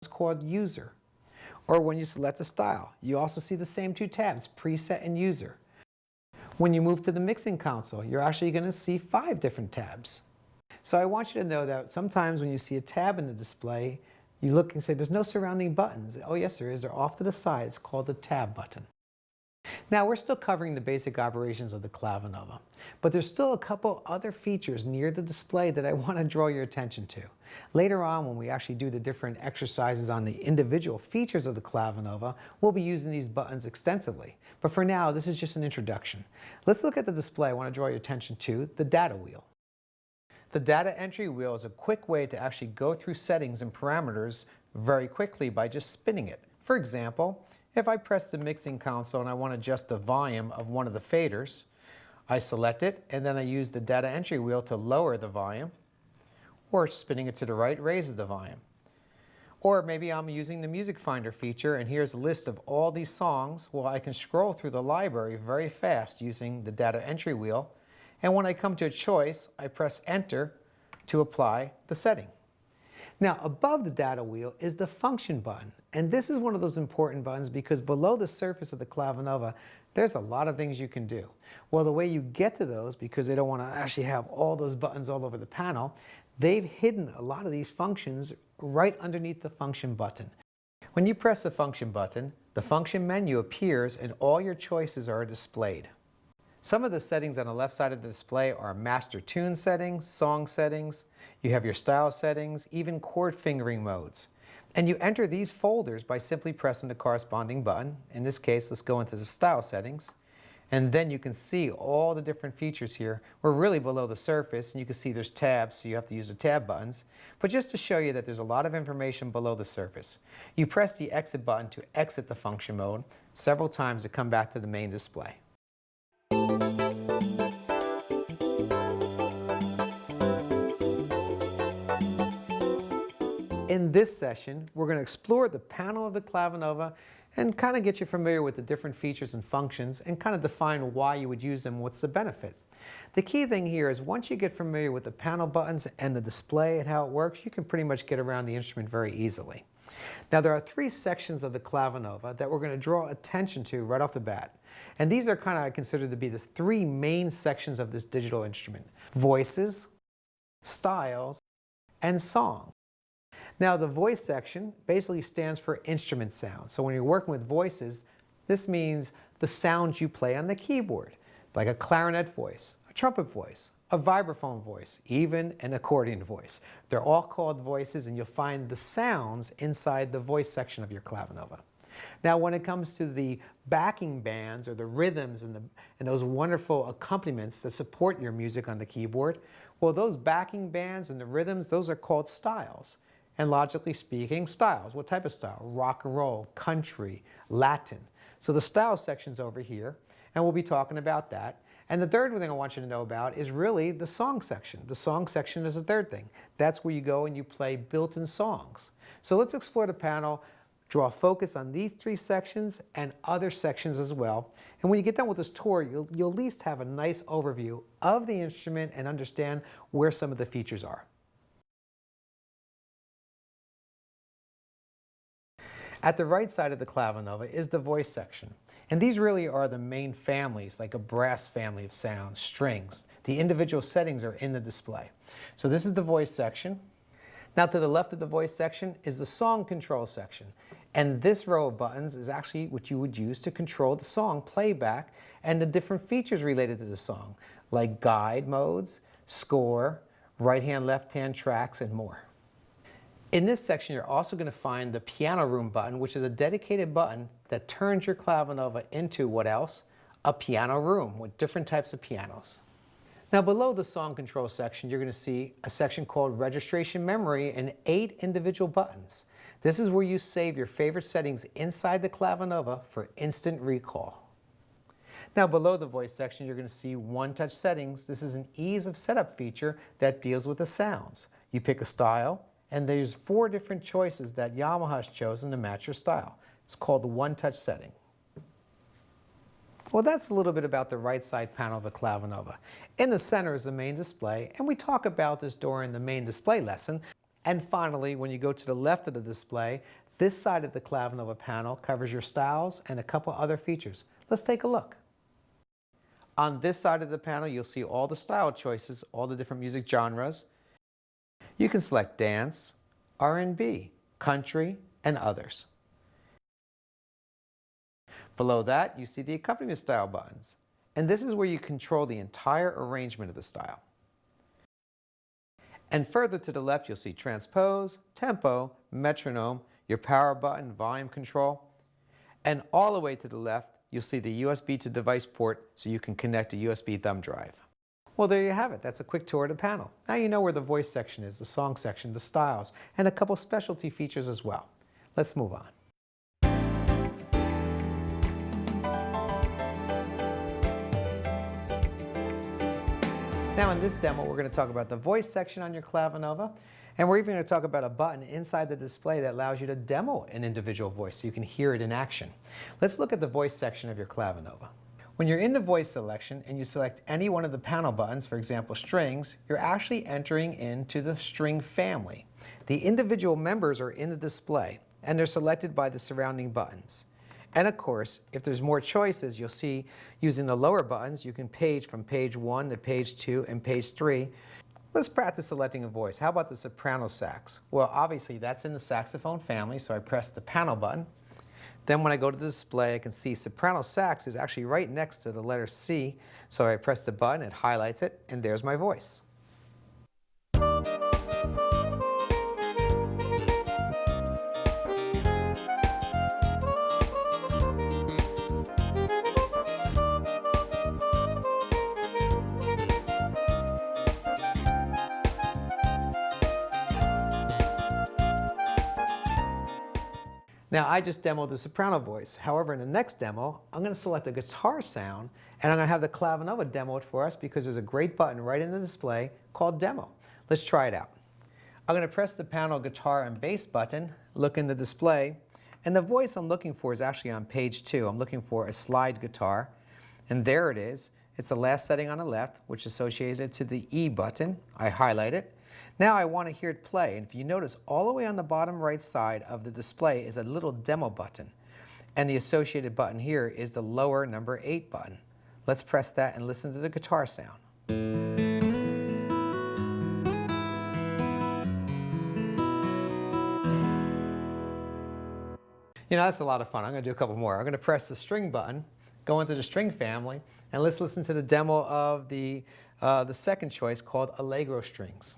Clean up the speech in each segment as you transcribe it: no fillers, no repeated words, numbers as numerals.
called User. Or when you select a style, you also see the same two tabs, Preset and User. When you move to the mixing console, you're actually going to see 5 different tabs. So I want you to know that sometimes when you see a tab in the display, you look and say, there's no surrounding buttons. Oh yes, there is. They're off to the side. It's called the tab button. Now we're still covering the basic operations of the Clavinova, but there's still a couple other features near the display that I want to draw your attention to. Later on, when we actually do the different exercises on the individual features of the Clavinova, we'll be using these buttons extensively. But for now, this is just an introduction. Let's look at the display. I want to draw your attention to the data wheel. The data entry wheel is a quick way to actually go through settings and parameters very quickly by just spinning it. For example, if I press the mixing console and I want to adjust the volume of one of the faders, I select it and then I use the data entry wheel to lower the volume, or spinning it to the right raises the volume. Or maybe I'm using the Music Finder feature and here's a list of all these songs. Well, I can scroll through the library very fast using the data entry wheel, and when I come to a choice, I press Enter to apply the setting. Now, above the data wheel is the function button, and this is one of those important buttons because below the surface of the Clavinova, there's a lot of things you can do. Well, the way you get to those, because they don't want to actually have all those buttons all over the panel, they've hidden a lot of these functions right underneath the function button. When you press the function button, the function menu appears and all your choices are displayed. Some of the settings on the left side of the display are master tune settings, song settings, you have your style settings, even chord fingering modes. And you enter these folders by simply pressing the corresponding button. In this case, let's go into the style settings. And then you can see all the different features here. We're really below the surface, and you can see there's tabs, so you have to use the tab buttons. But just to show you that there's a lot of information below the surface. You press the exit button to exit the function mode several times to come back to the main display. In this session, we're going to explore the panel of the Clavinova and kind of get you familiar with the different features and functions and kind of define why you would use them, what's the benefit. The key thing here is once you get familiar with the panel buttons and the display and how it works, you can pretty much get around the instrument very easily. Now there are 3 sections of the Clavinova that we're going to draw attention to right off the bat. And these are kind of, I consider to be the 3 main sections of this digital instrument: voices, styles, and song. Now the voice section basically stands for instrument sound. So when you're working with voices, this means the sounds you play on the keyboard, like a clarinet voice, a trumpet voice, a vibraphone voice, even an accordion voice. They're all called voices, and you'll find the sounds inside the voice section of your Clavinova. Now when it comes to the backing bands or the rhythms and those wonderful accompaniments that support your music on the keyboard, well, those backing bands and the rhythms, those are called styles. And logically speaking, styles. What type of style? Rock and roll, country, Latin. So the style section's over here, and we'll be talking about that. And the third thing I want you to know about is really the song section. The song section is the third thing. That's where you go and you play built-in songs. So let's explore the panel, draw focus on these 3 sections and other sections as well. And when you get done with this tour, you'll at least have a nice overview of the instrument and understand where some of the features are. At the right side of the Clavinova is the voice section. And these really are the main families, like a brass family of sounds, strings. The individual settings are in the display. So this is the voice section. Now to the left of the voice section is the song control section. And this row of buttons is actually what you would use to control the song playback and the different features related to the song, like guide modes, score, right-hand, left-hand tracks, and more. In this section, you're also going to find the piano room button, which is a dedicated button that turns your Clavinova into what else? A piano room with different types of pianos. Now below the song control section, you're going to see a section called registration memory and 8 individual buttons. This is where you save your favorite settings inside the Clavinova for instant recall. Now below the voice section, you're going to see one-touch settings. This is an ease of setup feature that deals with the sounds. You pick a style, and there's 4 different choices that Yamaha has chosen to match your style. It's called the one-touch setting. Well, that's a little bit about the right side panel of the Clavinova. In the center is the main display, and we talk about this during the main display lesson. And finally, when you go to the left of the display, this side of the Clavinova panel covers your styles and a couple other features. Let's take a look. On this side of the panel, you'll see all the style choices, all the different music genres. You can select dance, R&B, country, and others. Below that, you see the accompaniment style buttons. And this is where you control the entire arrangement of the style. And further to the left, you'll see transpose, tempo, metronome, your power button, volume control. And all the way to the left, you'll see the USB to device port so you can connect a USB thumb drive. Well, there you have it. That's a quick tour of the panel. Now you know where the voice section is, the song section, the styles, and a couple specialty features as well. Let's move on. Now in this demo, we're going to talk about the voice section on your Clavinova, and we're even going to talk about a button inside the display that allows you to demo an individual voice so you can hear it in action. Let's look at the voice section of your Clavinova. When you're in the voice selection and you select any one of the panel buttons, for example strings, you're actually entering into the string family. The individual members are in the display and they're selected by the surrounding buttons. And of course, if there's more choices, you'll see using the lower buttons, you can page from page 1 to page 2 and page 3. Let's practice selecting a voice. How about the soprano sax? Well, obviously that's in the saxophone family, so I press the panel button. Then when I go to the display, I can see soprano sax is actually right next to the letter C, so I press the button, it highlights it, and there's my voice. Now I just demoed the soprano voice. However, in the next demo, I'm going to select a guitar sound and I'm going to have the Clavinova demo it for us because there's a great button right in the display called Demo. Let's try it out. I'm going to press the panel guitar and bass button, look in the display, and the voice I'm looking for is actually on page 2. I'm looking for a slide guitar, and there it is. It's the last setting on the left, which is associated to the E button. I highlight it. Now I want to hear it play, and if you notice all the way on the bottom right side of the display is a little demo button, and the associated button here is the lower number 8 button. Let's press that and listen to the guitar sound. You know, that's a lot of fun. I'm going to do a couple more. I'm going to press the string button, go into the string family, and let's listen to the demo of the second choice called Allegro Strings.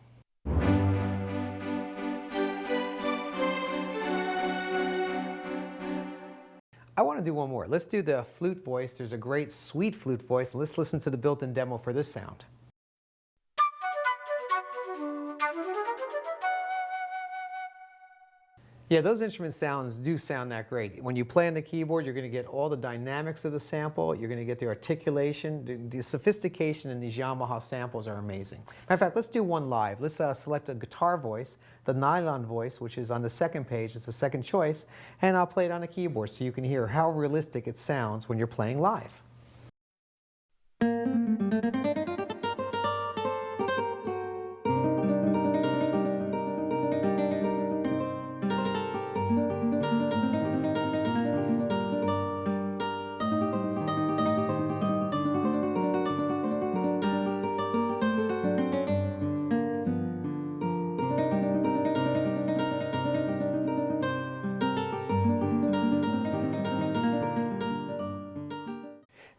I want to do one more. Let's do the flute voice. There's a great sweet flute voice. Let's listen to the built-in demo for this sound. Yeah, those instrument sounds do sound that great. When you play on the keyboard, you're going to get all the dynamics of the sample, you're going to get the articulation, the sophistication in these Yamaha samples are amazing. Matter of fact, let's do one live. Let's select a guitar voice, the nylon voice, which is on the second page, it's the second choice, and I'll play it on the keyboard so you can hear how realistic it sounds when you're playing live.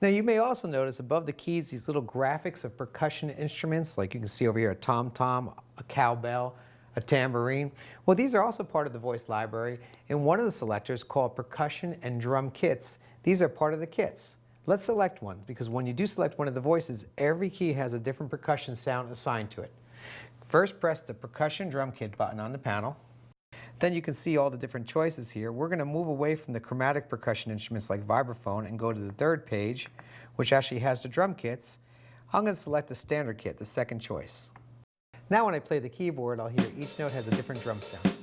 Now you may also notice above the keys these little graphics of percussion instruments, like you can see over here a tom-tom, a cowbell, a tambourine. Well, these are also part of the voice library. In one of the selectors called percussion and drum kits, these are part of the kits. Let's select one, because when you do select one of the voices, every key has a different percussion sound assigned to it. First, press the percussion drum kit button on the panel. Then you can see all the different choices here. We're going to move away from the chromatic percussion instruments like vibraphone and go to the third page, which actually has the drum kits. I'm going to select the standard kit, the second choice. Now when I play the keyboard, I'll hear each note has a different drum sound.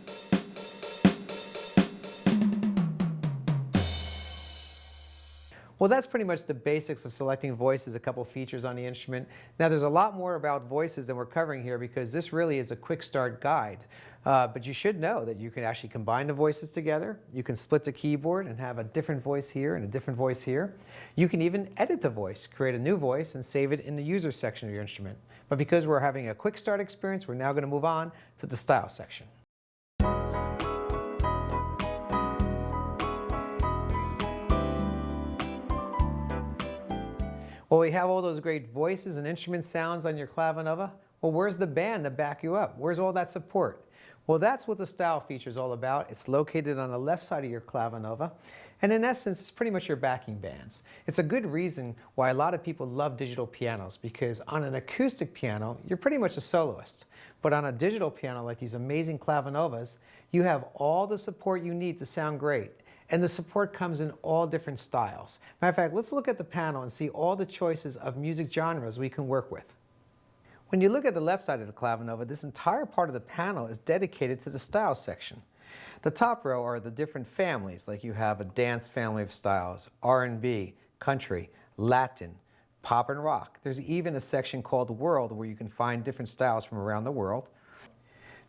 Well, that's pretty much the basics of selecting voices, a couple features on the instrument. Now, there's a lot more about voices than we're covering here because this really is a quick start guide. But you should know that you can actually combine the voices together. You can split the keyboard and have a different voice here and a different voice here. You can even edit the voice, create a new voice, and save it in the user section of your instrument. But because we're having a quick start experience, we're now going to move on to the style section. Well, we have all those great voices and instrument sounds on your Clavinova. Well, where's the band to back you up? Where's all that support? Well, that's what the style feature is all about. It's located on the left side of your Clavinova. And in essence, it's pretty much your backing bands. It's a good reason why a lot of people love digital pianos, because on an acoustic piano, you're pretty much a soloist. But on a digital piano like these amazing Clavinovas, you have all the support you need to sound great. And the support comes in all different styles. Matter of fact, let's look at the panel and see all the choices of music genres we can work with. When you look at the left side of the Clavinova, this entire part of the panel is dedicated to the style section. The top row are the different families, like you have a dance family of styles, R&B, country, Latin, pop and rock. There's even a section called World where you can find different styles from around the world.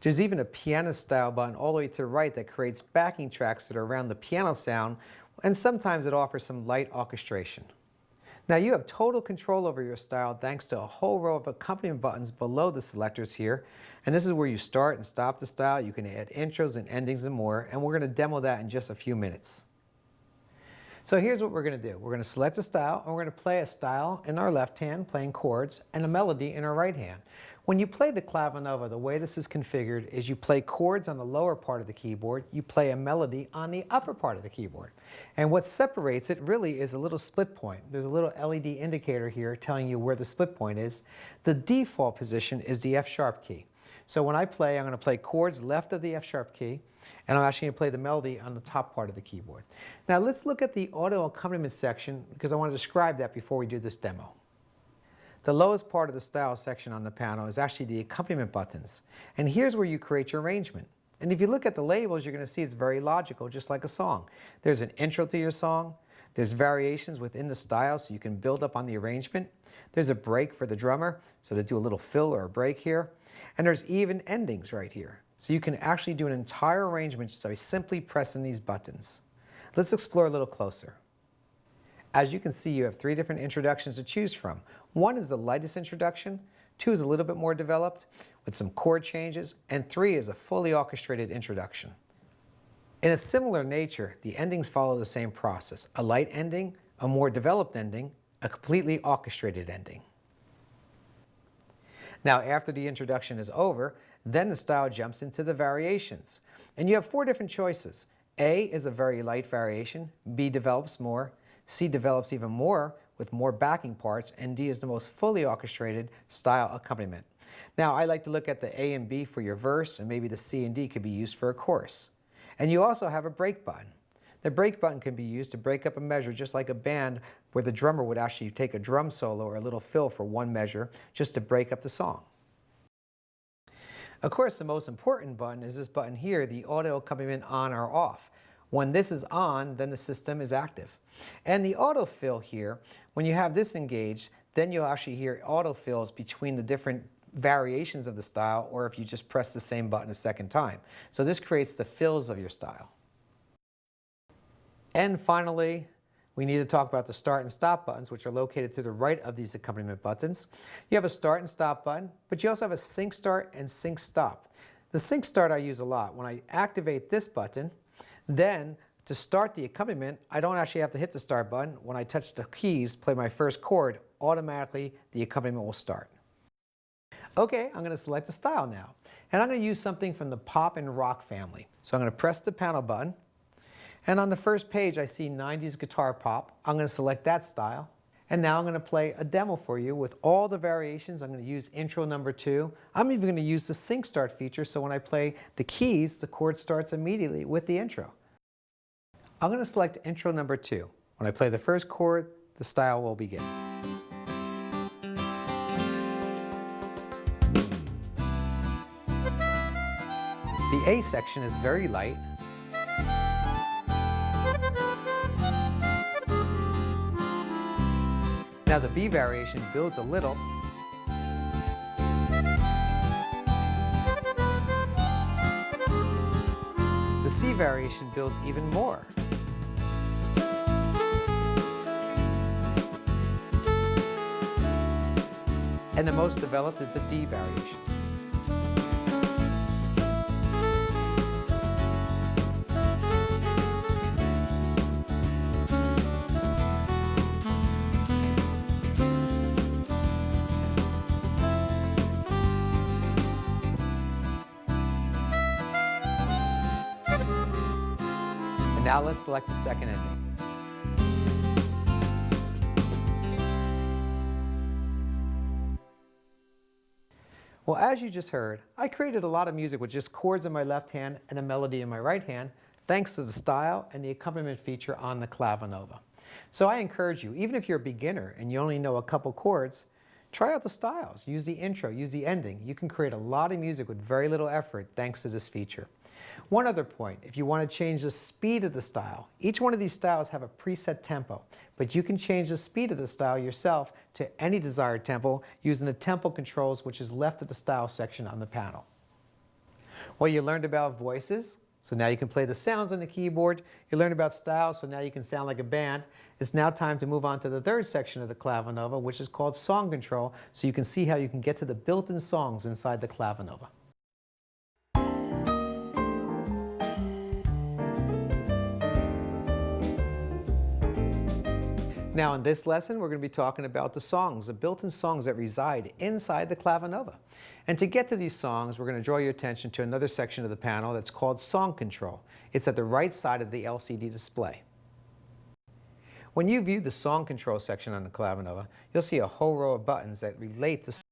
There's even a piano style button all the way to the right that creates backing tracks that are around the piano sound, and sometimes it offers some light orchestration. Now you have total control over your style thanks to a whole row of accompaniment buttons below the selectors here, and this is where you start and stop the style. You can add intros and endings and more, and we're going to demo that in just a few minutes. So here's what we're going to do. We're going to select a style, and we're going to play a style in our left hand, playing chords, and a melody in our right hand. When you play the Clavinova, the way this is configured is you play chords on the lower part of the keyboard, you play a melody on the upper part of the keyboard. And what separates it really is a little split point. There's a little LED indicator here telling you where the split point is. The default position is the F-sharp key. So when I play, I'm going to play chords left of the F-sharp key, and I'm actually going to play the melody on the top part of the keyboard. Now let's look at the audio accompaniment section because I want to describe that before we do this demo. The lowest part of the style section on the panel is actually the accompaniment buttons. And here's where you create your arrangement. And if you look at the labels, you're going to see it's very logical, just like a song. There's an intro to your song. There's variations within the style so you can build up on the arrangement. There's a break for the drummer, so to do a little fill or a break here. And there's even endings right here. So you can actually do an entire arrangement just by simply pressing these buttons. Let's explore a little closer. As you can see, you have 3 different introductions to choose from. 1 is the lightest introduction, 2 is a little bit more developed with some chord changes, and 3 is a fully orchestrated introduction. In a similar nature, the endings follow the same process: a light ending, a more developed ending, a completely orchestrated ending. Now, after the introduction is over, then the style jumps into the variations. And you have 4 different choices. A is a very light variation, B develops more, C develops even more with more backing parts, and D is the most fully orchestrated style accompaniment. Now, I like to look at the A and B for your verse, and maybe the C and D could be used for a chorus. And you also have a break button. The break button can be used to break up a measure just like a band where the drummer would actually take a drum solo or a little fill for one measure just to break up the song. Of course, the most important button is this button here, the auto accompaniment on or off. When this is on, then the system is active. And the autofill here, when you have this engaged, then you'll actually hear autofills between the different variations of the style, or if you just press the same button a second time. So this creates the fills of your style. And finally, we need to talk about the start and stop buttons, which are located to the right of these accompaniment buttons. You have a start and stop button, but you also have a sync start and sync stop. The sync start I use a lot. When I activate this button, then to start the accompaniment, I don't actually have to hit the start button. When I touch the keys, play my first chord, automatically the accompaniment will start. Okay, I'm going to select a style now. And I'm going to use something from the pop and rock family. So I'm going to press the panel button. And on the first page, I see 90s guitar pop. I'm going to select that style. And now I'm going to play a demo for you with all the variations. I'm going to use intro number 2. I'm even going to use the sync start feature, so when I play the keys, the chord starts immediately with the intro. I'm going to select intro number 2. When I play the first chord, the style will begin. The A section is very light. Now the B variation builds a little. The C variation builds even more. And the most developed is the D variation. And now let's select the second ending. Well, as you just heard, I created a lot of music with just chords in my left hand and a melody in my right hand, thanks to the style and the accompaniment feature on the Clavinova. So I encourage you, even if you're a beginner and you only know a couple chords, try out the styles. Use the intro, use the ending. You can create a lot of music with very little effort thanks to this feature. One other point, if you want to change the speed of the style, each one of these styles have a preset tempo, but you can change the speed of the style yourself to any desired tempo using the tempo controls, which is left at the style section on the panel. Well, you learned about voices, so now you can play the sounds on the keyboard. You learned about styles, so now you can sound like a band. It's now time to move on to the third section of the Clavinova, which is called song control, so you can see how you can get to the built-in songs inside the Clavinova. Now in this lesson, we're going to be talking about the songs, the built-in songs that reside inside the Clavinova. And to get to these songs, we're going to draw your attention to another section of the panel that's called Song Control. It's at the right side of the LCD display. When you view the Song Control section on the Clavinova, you'll see a whole row of buttons that relate to